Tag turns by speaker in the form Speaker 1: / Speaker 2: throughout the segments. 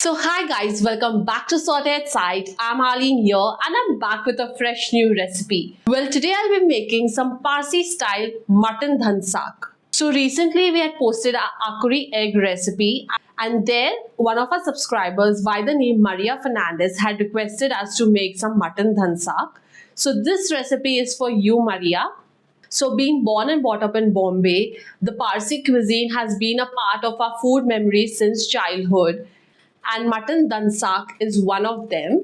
Speaker 1: So hi guys, welcome back to Sorted Site. I'm Arlene here and I'm back with a fresh new recipe. Well, today I'll be making some Parsi style mutton dhansak. So recently we had posted our akuri egg recipe and there one of our subscribers by the name Maria Fernandez had requested us to make some mutton dhansak. So this recipe is for you, Maria. So being born and brought up in Bombay, the Parsi cuisine has been a part of our food memories since childhood. And mutton dhansak is one of them.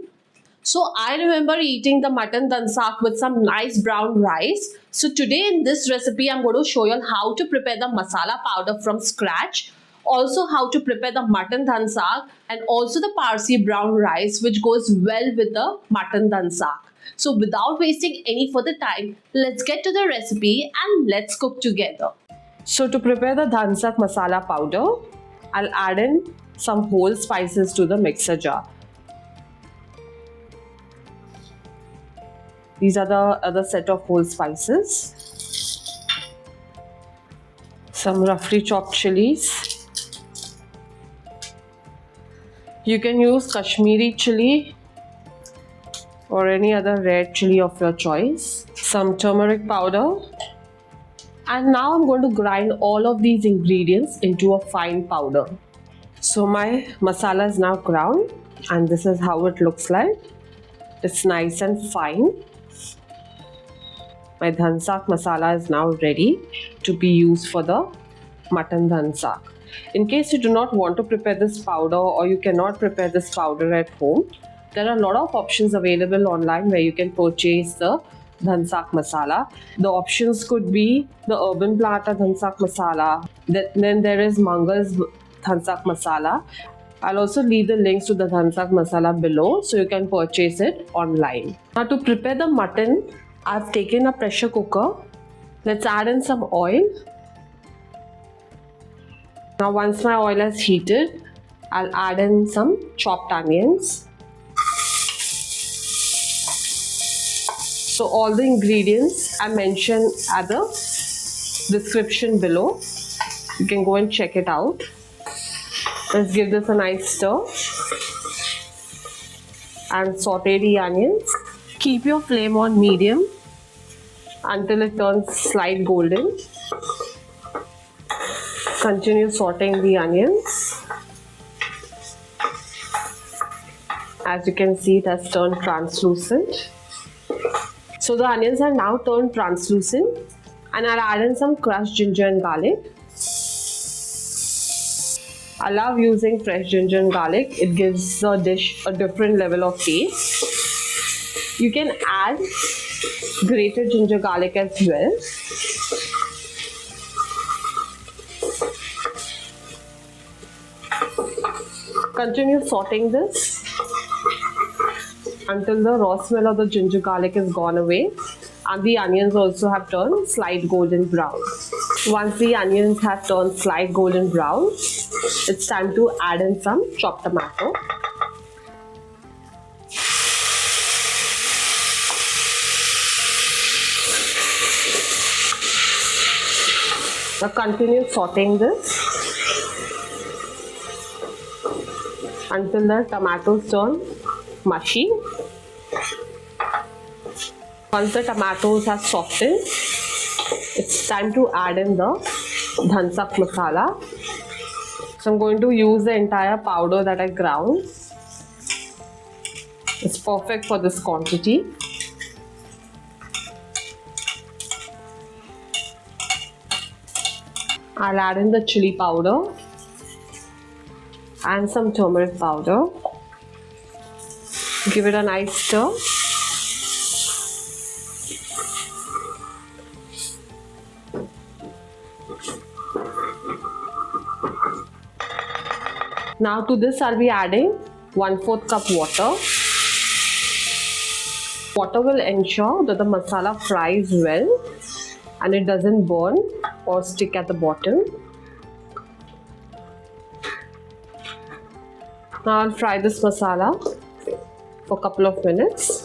Speaker 1: So I remember eating the mutton dhansak with some nice brown rice. So today in this recipe, I'm going to show you how to prepare the masala powder from scratch. Also how to prepare the mutton dhansak and also the Parsi brown rice which goes well with the mutton dhansak. So without wasting any further time, let's get to the recipe and let's cook together. So to prepare the dhansak masala powder, I'll add in some whole spices to the mixer jar. These are the other set of whole spices. Some roughly chopped chillies. You can use Kashmiri chili or any other red chili of your choice. Some turmeric powder. And now I'm going to grind all of these ingredients into a fine powder. So my masala is now ground and this is how it looks like. It's nice and fine. My dhansak masala is now ready to be used for the mutton dhansak. In case you do not want to prepare this powder or you cannot prepare this powder at home, there are a lot of options available online where you can purchase the dhansak masala. The options could be the Urban Plata dhansak masala. Then there is Mangal's dhansak masala. I'll also leave the links to the dhansak masala below so you can purchase it online. Now to prepare the mutton, I've taken a pressure cooker. Let's add in some oil. Now once my oil has heated, I'll add in some chopped onions. So all the ingredients I mentioned at the description below. You can go and check it out. Let's give this a nice stir and saute the onions. Keep your flame on medium until it turns slight golden. Continue sauteing the onions. As you can see, it has turned translucent. So the onions are now turned translucent and I'll add in some crushed ginger and garlic. I love using fresh ginger and garlic. It gives the dish a different level of taste. You can add grated ginger garlic as well. Continue sauteing this until the raw smell of the ginger garlic is gone away and the onions also have turned slight golden brown. Once the onions have turned slight golden brown, it's time to add in some chopped tomato. Now continue sauteing this until the tomatoes turn mushy. Once the tomatoes have softened, it's time to add in the dhansak masala. So I'm going to use the entire powder that I ground. It's perfect for this quantity. I'll add in the chili powder and some turmeric powder. Give it a nice stir. Now to this I'll be adding 1/4 cup water. Water will ensure that the masala fries well and it doesn't burn or stick at the bottom. Now I'll fry this masala for a couple of minutes.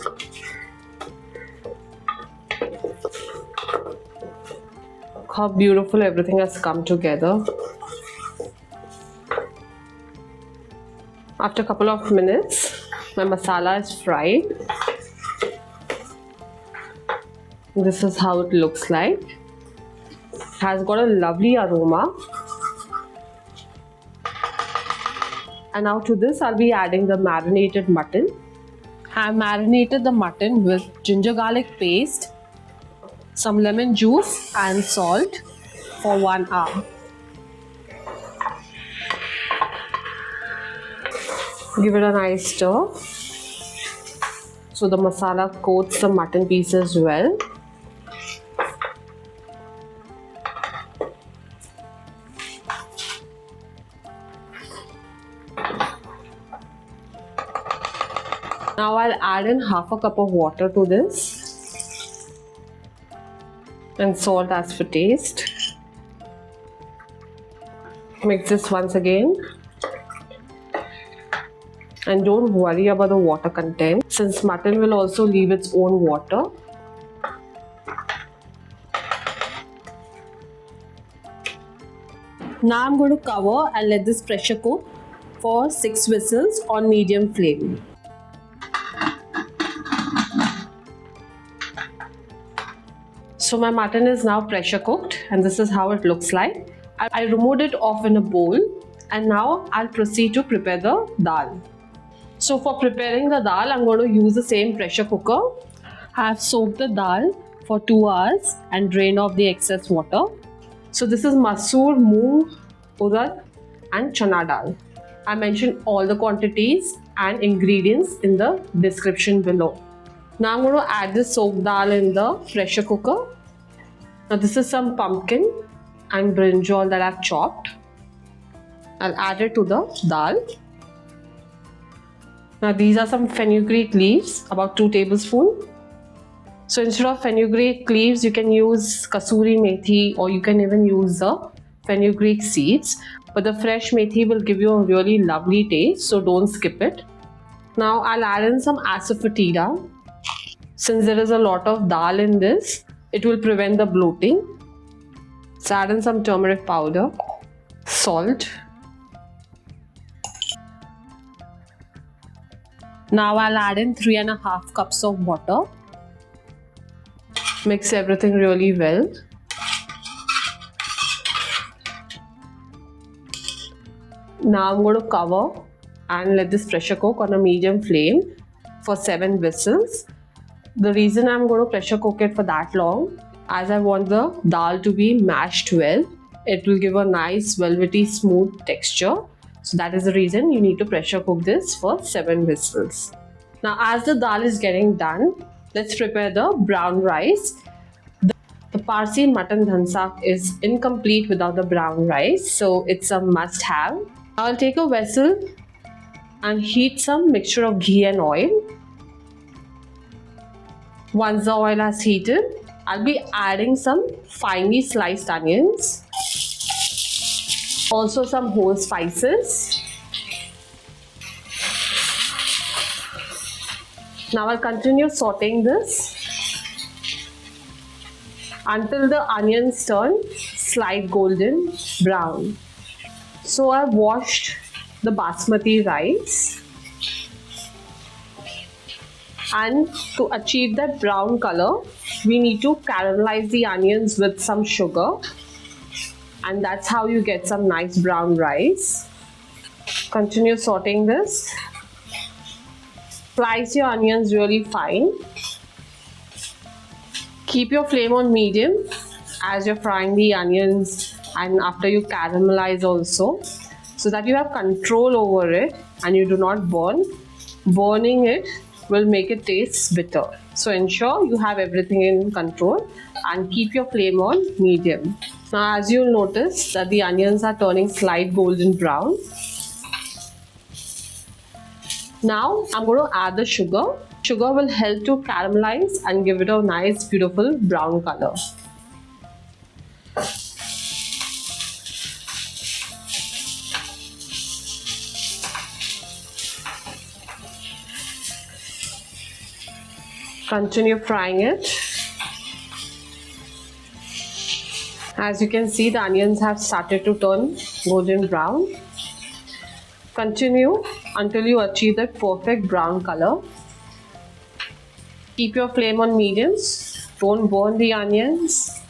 Speaker 1: Look how beautiful everything has come together. After a couple of minutes, my masala is fried. This is how it looks like. It has got a lovely aroma. And now to this, I'll be adding the marinated mutton. I marinated the mutton with ginger garlic paste, some lemon juice and salt for 1 hour. Give it a nice stir so the masala coats the mutton pieces well. Now I'll add in half a cup of water to this and salt as per taste. Mix this once again. And don't worry about the water content, since mutton will also leave its own water. Now I'm going to cover and let this pressure cook for 6 whistles on medium flame. So my mutton is now pressure cooked and this is how it looks like. I removed it off in a bowl and now I'll proceed to prepare the dal. So for preparing the dal, I'm going to use the same pressure cooker. I have soaked the dal for 2 hours and drained off the excess water. So this is Masoor, Moong, Urad and Chana Dal. I mentioned all the quantities and ingredients in the description below. Now I'm going to add the soaked dal in the pressure cooker. Now this is some pumpkin and brinjal that I've chopped. I'll add it to the dal. Now these are some fenugreek leaves, about 2 tablespoons. So instead of fenugreek leaves, you can use kasuri methi or you can even use the fenugreek seeds. But the fresh methi will give you a really lovely taste, so don't skip it. Now I'll add in some asafoetida. Since there is a lot of dal in this, it will prevent the bloating. So add in some turmeric powder, salt. Now I'll add in 3.5 cups of water. Mix everything really well. Now I'm going to cover and let this pressure cook on a medium flame for 7 whistles. The reason I'm going to pressure cook it for that long, as I want the dal to be mashed well. It will give a nice velvety smooth texture. So that is the reason you need to pressure cook this for 7 whistles. Now as the dal is getting done, let's prepare the brown rice. The Parsi Mutton Dhansak is incomplete without the brown rice, so it's a must have. I'll take a vessel and heat some mixture of ghee and oil. Once the oil has heated, I'll be adding some finely sliced onions. Also some whole spices. Now I'll continue sauteing this until the onions turn slight golden brown. So I've washed the basmati rice. And to achieve that brown color, we need to caramelize the onions with some sugar. And that's how you get some nice brown rice. Continue sauteing this. Slice your onions really fine. Keep your flame on medium as you're frying the onions and after you caramelize also, so that you have control over it and you do not burn. Burning it will make it taste bitter. So ensure you have everything in control and keep your flame on medium. Now as you'll notice that the onions are turning slight golden brown. Now I'm going to add the sugar. Sugar will help to caramelize and give it a nice beautiful brown color. Continue frying it. As you can see, the onions have started to turn golden brown. Continue until you achieve that perfect brown color. Keep your flame on mediums. Don't burn the onions.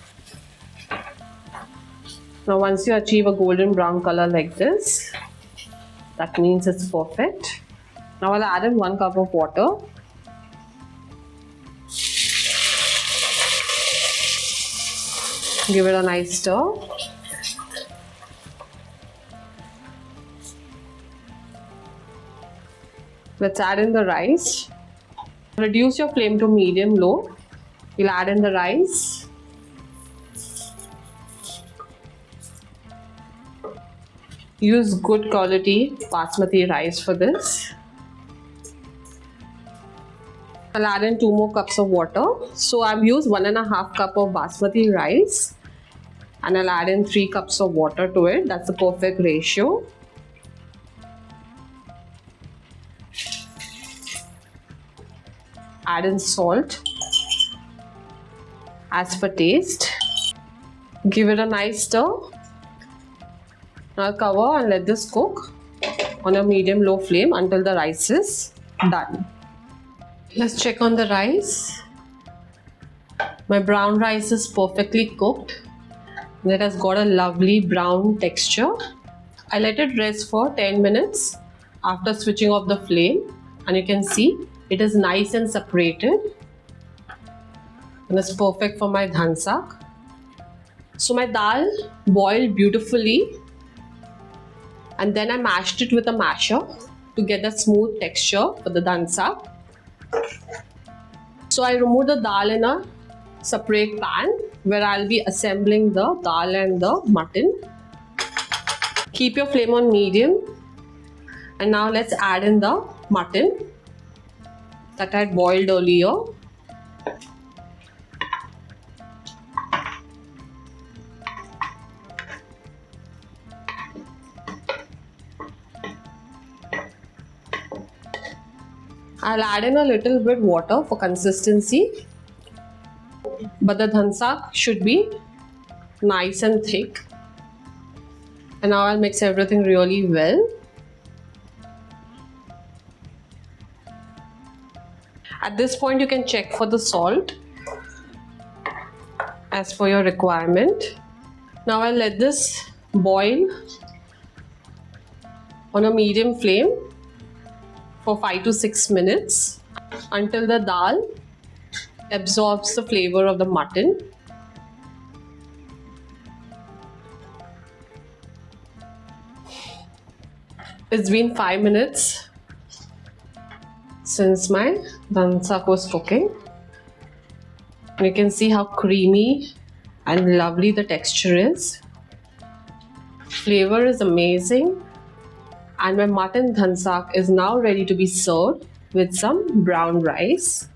Speaker 1: Now once you achieve a golden brown color like this, that means it's perfect. Now I'll add in 1 cup of water. Give it a nice stir. Let's add in the rice. Reduce your flame to medium-low. You'll add in the rice. Use good quality basmati rice for this. I'll add in 2 more cups of water. So I've used 1.5 cup of basmati rice and I'll add in 3 cups of water to it. That's the perfect ratio. Add in salt as per taste. Give it a nice stir. Now cover and let this cook on a medium-low flame until the rice is done. Let's check on the rice. My brown rice is perfectly cooked. It has got a lovely brown texture. I let it rest for 10 minutes after switching off the flame, and you can see it is nice and separated. And it's perfect for my dhansak. So my dal boiled beautifully, and then I mashed it with a masher to get a smooth texture for the dhansak. So I remove the dal in a separate pan where I'll be assembling the dal and the mutton. Keep your flame on medium. And now let's add in the mutton that I had boiled earlier. I'll add in a little bit water for consistency, but the dhansak should be nice and thick. And now I'll mix everything really well. At this point you can check for the salt as per your requirement. Now I'll let this boil on a medium flame for 5 to 6 minutes until the dal absorbs the flavor of the mutton. It's been 5 minutes since my dhansak was cooking. And you can see how creamy and lovely the texture is. Flavor is amazing. And my mutton dhansak is now ready to be served with some brown rice.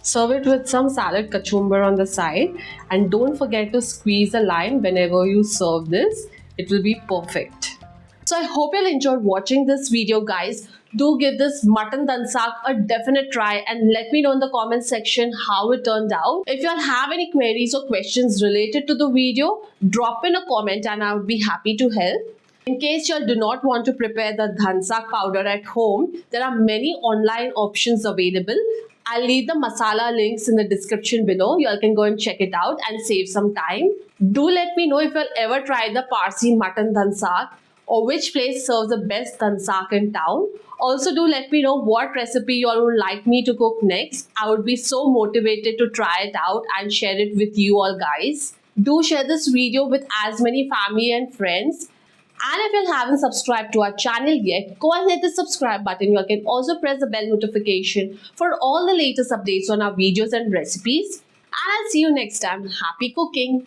Speaker 1: Serve it with some salad kachumber on the side, and don't forget to squeeze a lime whenever you serve this. It will be perfect. So I hope you enjoyed watching this video, guys. Do give this mutton dhansak a definite try and let me know in the comment section how it turned out. If you all have any queries or questions related to the video, drop in a comment and I would be happy to help. In case you all do not want to prepare the dhansak powder at home, there are many online options available. I'll leave the masala links in the description below. You all can go and check it out and save some time. Do let me know if you all ever tried the Parsi Mutton Dhansak or which place serves the best dhansak in town. Also, do let me know what recipe you all would like me to cook next. I would be so motivated to try it out and share it with you all, guys. Do share this video with as many family and friends. And if you haven't subscribed to our channel yet, go and hit the subscribe button. You can also press the bell notification for all the latest updates on our videos and recipes. And I'll see you next time. Happy cooking!